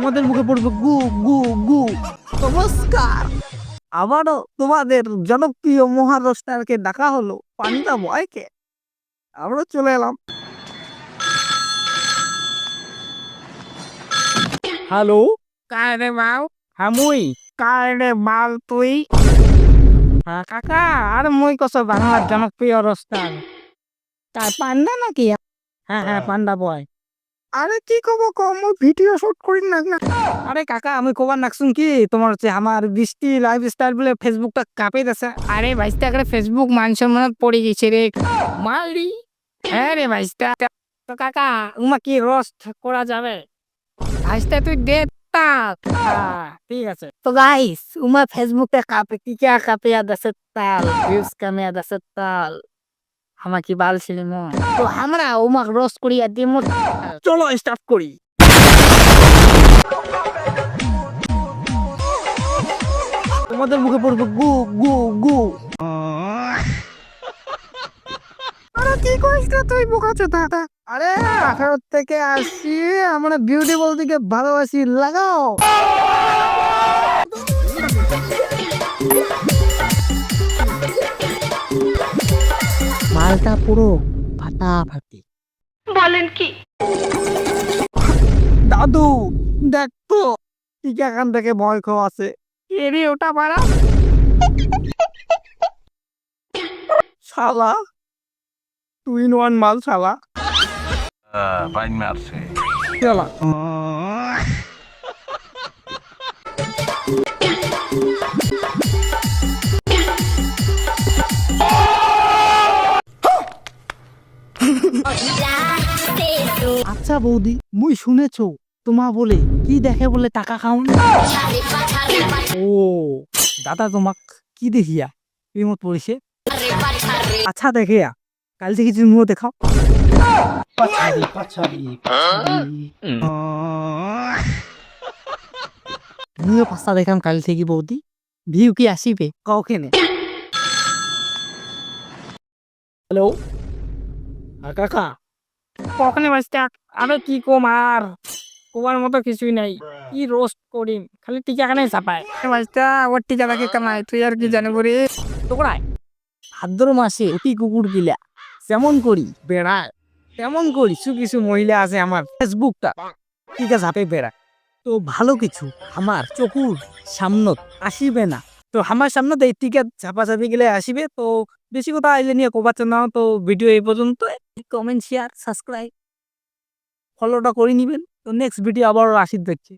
তোমাদের মুখে পড়বে গু গু গু। নমস্কার, আবারও তোমাদের জনপ্রিয় মহারাষ্ট্রকে ডাকা হলো পান্ডা বয়কে। আমরা চলে এলাম। হ্যালো, কায় রে মাল? হ্যাঁ মুই। কায় রে মাল তুই? হ্যাঁ কাকা, আর মুই কস বাংলার জনপ্রিয় রস্তার। তাই পান্ডা নাকি? হ্যাঁ হ্যাঁ পান্ডা বয়। আরে কি কব কম, ভিডিও শুট করি না না। আরে কাকা, আমি কবার নাকছুন কি তোমার হচ্ছে আমার বৃষ্টি লাইফস্টাইল বলে ফেসবুকটা কাঁপে গেছে। আরে ভাইস্তা করে ফেসবুক মানুষের মনে পড়ে গেছে রে মালি। হ্যাঁ রে ভাইস্তা, তো কাকা উমা কি রোস্ট করা যাবে? ভাইস্তা তুই দে তাক। ঠিক আছে তো গাইস, উমা ফেসবুকে কাঁপে কি কে কাঁপে দেশে তাল ভিউজ কামে দেশে তাল। আমার কি বাল ছিল না তো আমরা উমাক রোস্ট করি আর দিমু। চলো স্টার্ট করি। তোমাদের মুখে পড়বে গু গু গু। আরে কি কইছ তুই বোকাচোদা? আরে 18 থেকে আসি, আমরা বিউটিফুল দিকে ভালোবাসি, লাগাও। মালটা পুরো ফাটাফাটি। বলেন কি দাদু? দেখ তো টিকাখান থেকে ভয় খাওয়া আছে। এরে ওটা পারা শালা, 2 in 1 মাল শালা। Vai mercy. শালা আচ্ছা বৌদি, মুই শুনেছো তোমা বলে কি দেখে বলে টাকা খাউন। ও দাদা, তোমাক কি দেখিয়া প্রেমত পড়িছে? আচ্ছা দেখিয়া কাল থেকে তুমিও দেখাও। Pachari, pachari, pachari. তুমিও পাঁচটা দেখাম কাল থেকে বৌদি। ভিউ কি আসিবে কাউকেনে? হ্যালো কাকা, কখনে বাঁচতে আরে কি কম আর কোয়ার মতো কিছুই নাই। কি রোস্ট করিম, খালি টিকা কানে চাপায় বাঁচতে। ওর টিকা রাখে কামায়, তুই আর কি জানে বলি তোকরাই। ভাদ্র মাসে অতি কুকুর গিলা যেমন করি বেড়ায় তেমন করি কিছু কিছু মহিলা আছে আমার ফেসবুকটা টিকা ঝাপে বেড়ায়। তো ভালো কিছু আমার চকুর সামনত আসিবে না, তো আমার সামনে এই টিকা ঝাপা ঝাপি গেলে আসিবে। তো বেশি কথা আইলে নিয়ে কোবাচ্ছ না। তো ভিডিও এই পর্যন্ত। কমেন্ট শেয়ার সাবস্ক্রাইব ফলোটা করে নিবেন। তো নেক্সট ভিডিও আবার আসি দেখছি।